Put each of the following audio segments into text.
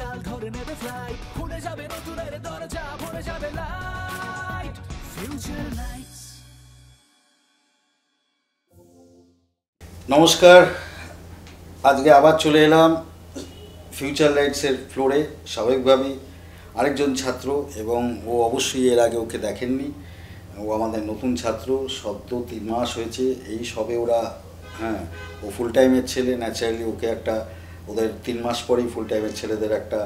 কাল ধরে নেবে ফ্লাইট, খুলে যাবে নতুনের দরজা, ভরে যাবে লাইট, ফিউচার লাইটস। নমস্কার, আজকে আবার চলে এলাম ফিউচার লাইটসের ফ্লোরে। স্বাভাবিকভাবেই আরেকজন ছাত্র, এবং ও অবশ্যই এর আগে ওকে দেখেননি। ও আমাদের নতুন ছাত্র, সদ্য 3 মাস হয়েছে এই সবে ওরা। ও ফুল টাইমের ছেলে, ন্যাচারালি ওকে একটা ওদের 3 মাস পরেই ফুল টাইমের ছেলেদের একটা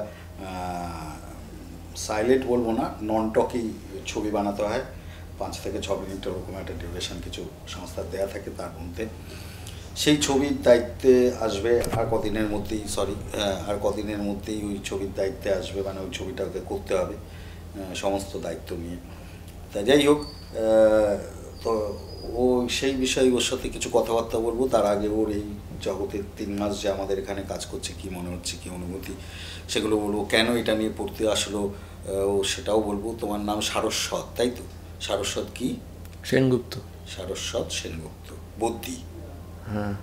সাইলেন্ট বলবো না, নন টকি ছবি বানাতে হয়। 5 থেকে 6 মিনিট ওরকম একটা ডিউরেশন কিছু সংস্থার দেওয়া থাকে, তার মধ্যে সেই ছবির দায়িত্বে আসবে আর কদিনের মধ্যেই ওই ছবির দায়িত্বে আসবে, মানে ওই ছবিটাকে করতে হবে সমস্ত দায়িত্ব নিয়ে। তা যাই হোক, তো ও সেই বিষয়ে ওর সাথে কিছু কথাবার্তা বলবো। তার আগে ওর এই জগতের 3 মাস যে আমাদের এখানে কাজ করছে, কী মনে হচ্ছে, কী অনুভূতি, সেগুলো বলবো। কেন এটা নিয়ে পড়তে আসলো ও সেটাও বলবো। তোমার নাম সারস্বত, তাই তো? সারস্বত কি? সেনগুপ্ত। সারস্বত সেনগুপ্ত, বদ্যি। হ্যাঁ,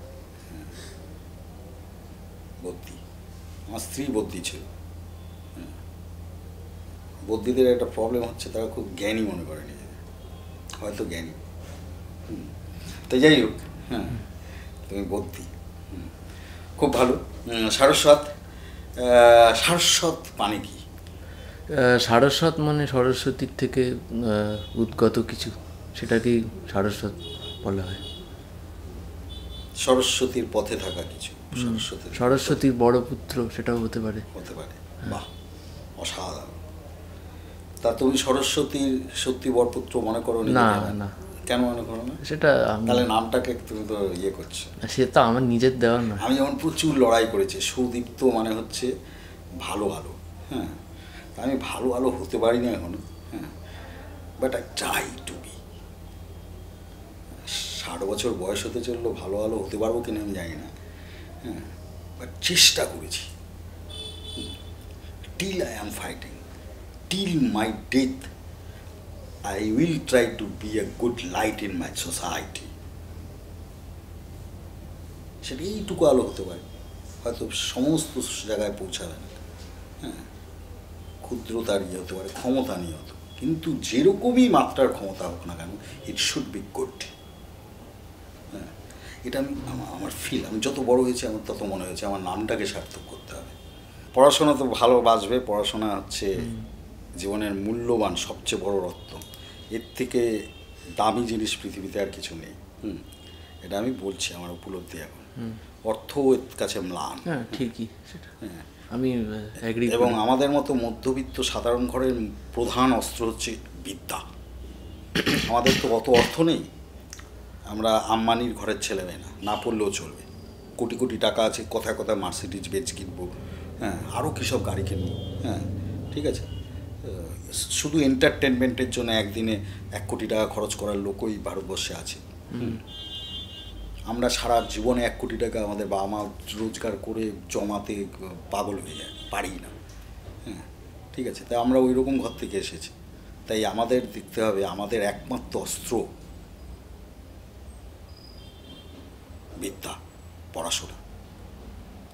বদ্যি। আমার স্ত্রী বদ্যি ছিল। বদ্যিদের একটা প্রবলেম হচ্ছে, তারা খুব জ্ঞানী মনে করে নিজেদের, হয়তো জ্ঞানী। তো যাই হোক, তুমি বদ্যি, খুব ভালো। সারস্বত, সারস্বত মানে কি? সারস্বত মানে সরস্বতীর থেকে উদ্গত কিছু, সেটাকেই সারস্বত বলা হয়। সরস্বতীর পথে থাকা কিছু, সরস্বতীর বড় পুত্র, সেটাও হতে পারে। বাহ, অসাধারণ। তা তুমি সরস্বতীর সত্যি বরপুত্র মনে করো? না না। কেন মনে করো না? সেটা তাহলে নামটাকে তুমি তো ইয়ে করছো। সে তো আমার নিজের দেওয়া না। আমি যেমন প্রচুর লড়াই করেছি, সুদীপ্ত মানে হচ্ছে ভালো আলো। আমি ভালো আলো হতে পারি না এখনো, but I try to be. 60 বছর বয়স হতে চললো, ভালো আলো হতে পারবো কিনা আমি জানি না, বাট চেষ্টা করেছি। Till I am fighting, till my death I will try to be a good light in my society. সেটা এইটুকু আলো হতে পারে, হয়তো সমস্ত জায়গায় পৌঁছাবে না, ক্ষুদ্রতার ইয়ে হতে পারে, ক্ষমতা নিয়ে হতো, কিন্তু যেরকমই মাত্রার ক্ষমতা হোক না কেন, ইট শুড বি গুড। এটা আমার ফিল। আমি যত বড় হয়েছি আমার তত মনে হয়েছে আমার নামটাকে সার্থক করতে হবে। পড়াশোনা তো ভালো বাঁচবে, পড়াশোনা হচ্ছে জীবনের মূল্যবান সবচেয়ে বড় রত্ন। এর থেকে দামি জিনিস পৃথিবীতে আর কিছু নেই। এটা আমি বলছি, আমার উপলব্ধি এখন। অর্থ এর কাছে ম্লান। ঠিকই, সেটা আমি এগ্রি। এবং আমাদের মতো মধ্যবিত্ত সাধারণ ঘরের প্রধান অস্ত্র হচ্ছে বিদ্যা। আমাদের তো অত অর্থ নেই, আমরা আম্বানির ঘরের ছেলেমেয়ে না পড়লেও চলবে। কোটি কোটি টাকা আছে, কথায় কথায় মার্সিডিজ বেঞ্চ কিনবো, আরও কী সব গাড়ি কিনবো। ঠিক আছে, শুধু এন্টারটেনমেন্টের জন্য একদিনে 1 কোটি টাকা খরচ করার লোকই ভারতবর্ষে আছে। আমরা সারা জীবনে 1 কোটি টাকা আমাদের বাবা মা রোজগার করে জমাতে পাগল হয়ে যায়, পারি না। ঠিক আছে, তাই আমরা ওই রকম ঘর থেকে এসেছি। তাই আমাদের দেখতে হবে, আমাদের একমাত্র অস্ত্র বিদ্যা, পড়াশোনা।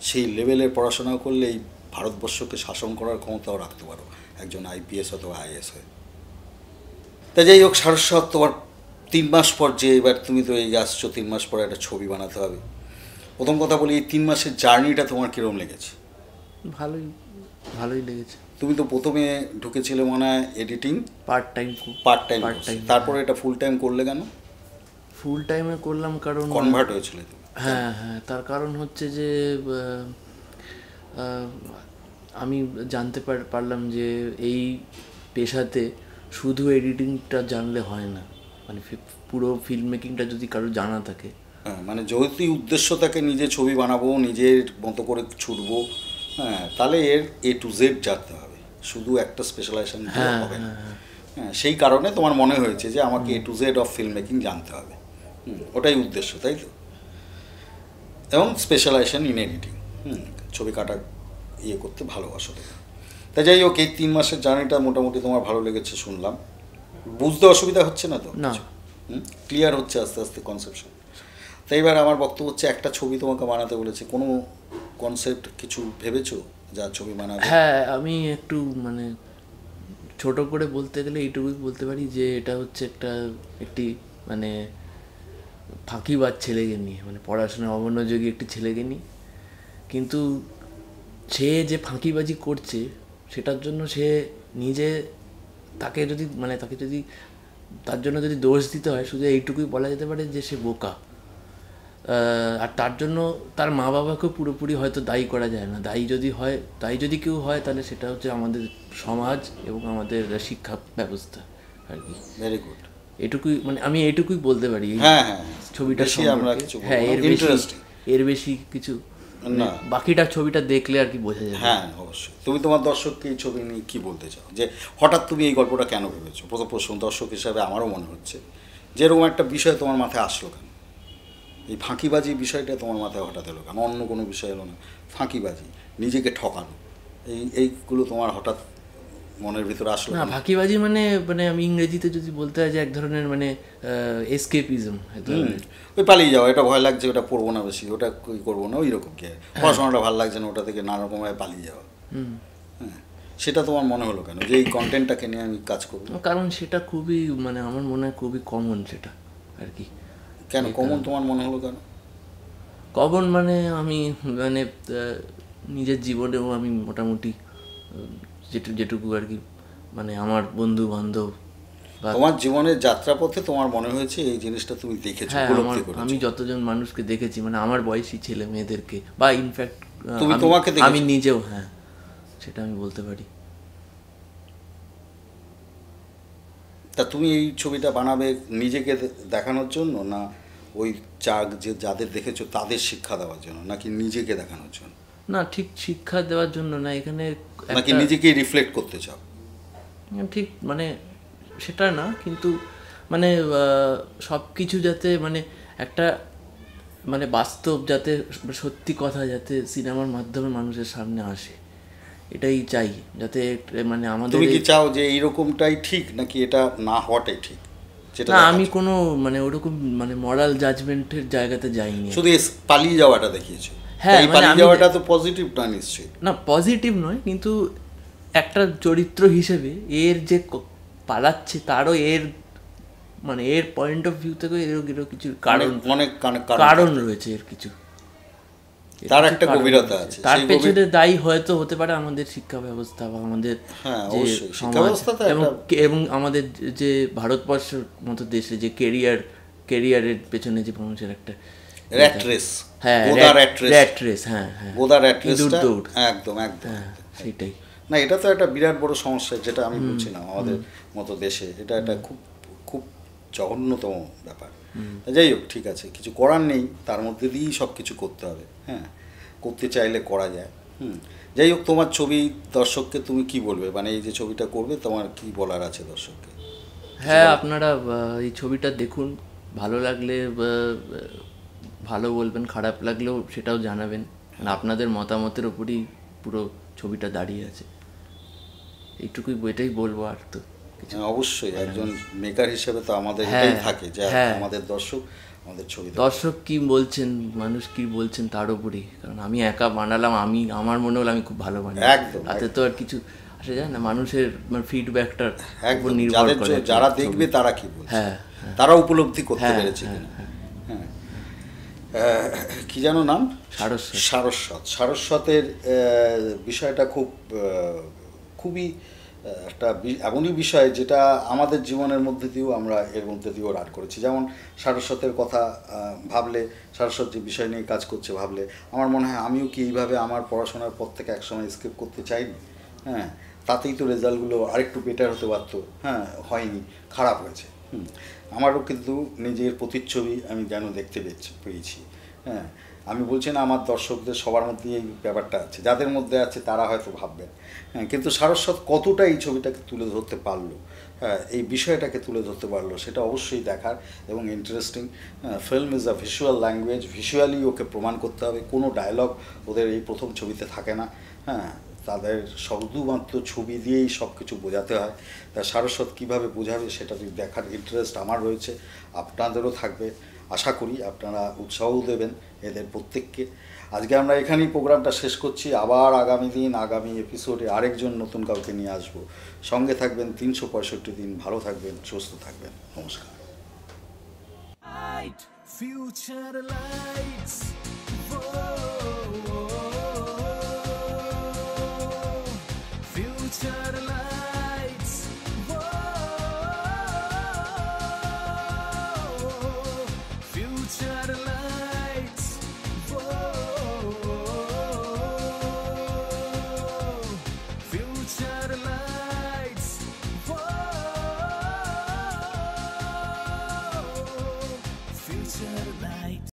সেই লেভেলের পড়াশোনা করলে এই ভারতবর্ষকে শাসন করার ক্ষমতাও রাখতে পারো, একজন IPS অথবা IAS হয়ে। তা যাই হোক, সারস্বত, তোমার 3 মাস পর যে এবার তুমি তো এই আসছো, 3 মাস পরে একটা ছবি বানাতে হবে। প্রথম কথা বলি, এই 3 মাসের জার্নিটা তোমার কীরকম লেগেছে? ভালোই লেগেছে। তুমি তো প্রথমে ঢুকেছিলে মনে হয় এডিটিং, পার্ট টাইম, তারপরে এটা ফুল টাইম করলে কেন? ফুল টাইমে করলাম কারণ কনভার্ট হয়েছিল। হ্যাঁ, তার কারণ হচ্ছে যে আমি জানতে পারলাম যে এই পেশাতে শুধু এডিটিংটা জানলে হয় না, মানে পুরো ফিল্ম মেকিংটা যদি কারো জানা থাকে, মানে যদি উদ্দেশ্য থাকে নিজে ছবি বানাবো, নিজের মতো করে ছুটবো, তাহলে এর A to Z জানতে হবে, শুধু একটা স্পেশালাইজেশন হবে না। সেই কারণে তোমার মনে হয়েছে যে আমাকে A to Z of film making জানতে হবে, ওটাই উদ্দেশ্য, তাই তো? এবং স্পেশালাইজেশন ইন এডিটিং, ছবি কাটা ইয়ে করতে ভালোবাসো। তাই যাই হোক, এই 3 মাসের জার্নিটা মোটামুটি তোমার ভালো লেগেছে শুনলাম। বুঝতে অসুবিধা হচ্ছে না তো? না, ক্লিয়ার হচ্ছে আস্তে আস্তে কনসেপশন। তাই এবার আমার বক্তব্য হচ্ছে, একটা ছবি তোমাকে বানাতে বলেছে, কোনো কনসেপ্ট কিছু ভেবেছো যা ছবি বানাবে? হ্যাঁ, আমি একটু মানে ছোট করে বলতে গেলে এইটুকুই বলতে পারি যে এটা হচ্ছে একটি মানে ফাঁকিবাজ ছেলেকে নিয়ে, মানে পড়াশোনায় অমনোযোগী একটি ছেলেকে নিয়ে। কিন্তু সে যে ফাঁকিবাজি করছে সেটার জন্য সে নিজে তাকে যদি তার জন্য যদি দোষ দিতে হয়, শুধু এইটুকুই বলা যেতে পারে যে সে বোকা। আর তার জন্য তার মা বাবাকেও পুরোপুরি হয়তো দায়ী করা যায় না। দায়ী যদি কেউ হয় তাহলে সেটা হচ্ছে আমাদের সমাজ এবং আমাদের শিক্ষা ব্যবস্থা আর কি। Very good. এটুকুই, মানে আমি এইটুকুই বলতে পারি হ্যাঁ হ্যাঁ, ছবিটা আমরা সম্পর্কে। কিছু হ্যাঁ, এর বেশি কিছু না, বাকিটা ছবিটা দেখলে আর কি বোঝা যাবে। হ্যাঁ অবশ্যই। তুমি তোমার দর্শককে এই ছবি নিয়ে কী বলতে চাও, যে হঠাৎ তুমি এই গল্পটা কেন ভেবেছো? প্রথম প্রশ্ন দর্শক হিসাবে আমারও মনে হচ্ছে যে এরকম একটা বিষয় তোমার মাথায় আসলো কেন? এই ফাঁকিবাজি বিষয়টা তোমার মাথায় হঠাৎ এলো কেন? অন্য কোনো বিষয় এলো না, ফাঁকিবাজি, নিজেকে ঠকানো, এইগুলো তোমার হঠাৎ মনের ভিতরে আসলো না, কেন? ফাঁকিবাজি মানে আমি ইংরেজিতে যদি বলতে হয় যে এক ধরনের মানে এসকেপিজম। ওই পালিয়ে যাওয়া, এটা ভয় লাগছে, ওটা পড়বো না বেশি, ওটা করবো না, ওই রকম কি পড়াশোনাটা ভালো লাগছে না, ওটা থেকে নানা রকমভাবে পালিয়ে যাওয়া। হ্যাঁ, সেটা তোমার মনে হলো কেন যে এই কন্টেন্টটাকে নিয়ে আমি কাজ করবো? কারণ সেটা খুবই, মানে আমার মনে হয় খুবই কমন সেটা আর কি। কেন কমন তোমার মনে হলো কেন? কমন মানে আমি মানে নিজের জীবনেও আমি মোটামুটি যেটুকু আর কি, মানে আমার বন্ধু বান্ধব বা তোমার জীবনের যাত্রাপথে তোমার মনে হয়েছে এই জিনিসটা তুমি দেখেছো, হ্যাঁ, উপলব্ধি করেছো? আমি যতজন মানুষকে দেখেছি, মানে আমার বয়সী ছেলে মেয়েদেরকে, বা ইনফ্যাক্ট তুমি তোমাকে দেখেছো? আমি নিজেও, হ্যাঁ, সেটা আমি বলতে পারি। তা তুমি এই ছবিটা বানাবে নিজেকে দেখানোর জন্য, না ওই যাদের দেখেছো তাদের শিক্ষা দেওয়ার জন্য, নাকি নিজেকে দেখানোর জন্য? না, ঠিক শিক্ষা দেওয়ার জন্য না, এখানে নাকি নিজেকেই রিফ্লেক্ট করতে চাও? ঠিক মানে সেটা না, কিন্তু মানে সব কিছু যাতে মানে একটা মানে বাস্তব, যাতে সত্যি কথা যাতে সিনেমার মাধ্যমে মানুষের সামনে আসে, এটাই চাই। যাতে মানে আমাদের তুমি কি চাও যে এইরকমটাই ঠিক, নাকি এটা না হওয়াটাই ঠিক? না, আমি কোনো মানে ওরকম মানে মরাল জাজমেন্টের জায়গাতে যাইনি। শুধু পালিয়ে যাওয়াটা দেখিয়েছো। হ্যাঁ, এই পালিয়ে যাওয়াটা তো পজিটিভ না নিশ্চয়ই? না, পজিটিভ নয়, কিন্তু একটা চরিত্র হিসেবে এর যে পালাচ্ছে তারও মানে এর পয়েন্ট অফ ভিউ থেকে এরও কিছু কারণ রয়েছে, এর কিছু তার একটা গভীরতা আছে। তার পেছনে দায়ী হয়তো হতে পারে আমাদের শিক্ষা ব্যবস্থা বা আমাদের যে সমাজ, এবং আমাদের যে ভারতবর্ষের মতো দেশে যে কেরিয়ারের পেছনে যে মানুষের একটা র্যাট রেস, হ্যাঁ, দৌড়, একদম সেটাই। না, এটা তো একটা বিরাট বড় সমস্যা, যেটা আমি বলছিলাম আমাদের মতো দেশে এটা একটা খুব খুব জঘন্যতম ব্যাপার। যাই হোক, ঠিক আছে, কিছু করার নেই, তার মধ্যে দিয়েই সব কিছু করতে হবে। হ্যাঁ, করতে চাইলে করা যায়। যাই হোক, তোমার ছবি দর্শককে তুমি কি বলবে, মানে এই যে ছবিটা করবে তোমার কি বলার আছে দর্শককে? হ্যাঁ, আপনারা এই ছবিটা দেখুন, ভালো লাগলে ভালো বলবেন, খারাপ লাগলেও সেটাও জানাবেন। আপনাদের মতামতের উপরই পুরো ছবিটা দাঁড়িয়ে আছে, এটাই বলবো। আর তো অবশ্যই একজন মেকার হিসেবে তো আমাদের এটাই থাকে যে আমাদের আমাদের ছবি দর্শক কি বলছেন, মানুষ কি বলছেন তার উপরই। কারণ আমি একা বানালাম, আমার মনে হলো আমি খুব ভালো বানাই, তাতে তো আর কিছু আসে যায় না। মানুষের ফিডব্যাকটার উপর নির্ভর করে, যারা দেখবে তারা কি বলছে, তারা উপলব্ধি করতে পেরেছে কিনা। হ্যাঁ, কি যেন নাম? সারস্বতের বিষয়টা খুবই একটা এমনই বিষয় যেটা আমাদের জীবনের মধ্যে দিয়েও আমরা এর মধ্যে দিয়েও রাট করেছি। যেমন সারস্বতের কথা ভাবলে, সারস্বত যে বিষয় নিয়ে কাজ করছে ভাবলে আমার মনে হয় আমিও কি এইভাবে আমার পড়াশোনার পর থেকে একসময় স্কিপ করতে চাইনি। হ্যাঁ, তাতেই তো রেজাল্টগুলো আরেকটু বেটার হতে পারতো। হ্যাঁ, হয়নি, খারাপ হয়েছে। আমারও কিন্তু নিজের প্রতিচ্ছবি আমি যেন দেখতে পেয়েছি। হ্যাঁ, আমি বলছি না আমার দর্শকদের সবার মধ্যে এই ব্যাপারটা আছে, যাদের মধ্যে আছে তারা হয়তো ভাববেন। হ্যাঁ, কিন্তু সারস্বত কতটা এই ছবিটাকে তুলে ধরতে পারলো, হ্যাঁ, এই বিষয়টাকে তুলে ধরতে পারলো, সেটা অবশ্যই দেখার এবং interesting. Film is a visual language, visually ওকে প্রমাণ করতে হবে। কোনো ডায়লগ ওদের এই প্রথম ছবিতে থাকে না। হ্যাঁ, তাদের শুধুমাত্র ছবি দিয়েই সব কিছু বোঝাতে হয়। তা সারস্বত কীভাবে বোঝাবে সেটা দেখার ইন্টারেস্ট আমার রয়েছে, আপনাদেরও থাকবে। আশা করি আপনারা উৎসাহও দেবেন এদের প্রত্যেককে। আজকে আমরা এখানেই প্রোগ্রামটা শেষ করছি। আবার আগামী দিন আগামী এপিসোডে আরেকজন নতুন কাউকে নিয়ে আসবো। সঙ্গে থাকবেন 365 দিন। ভালো থাকবেন, সুস্থ থাকবেন। নমস্কার। Future lights. Whoa.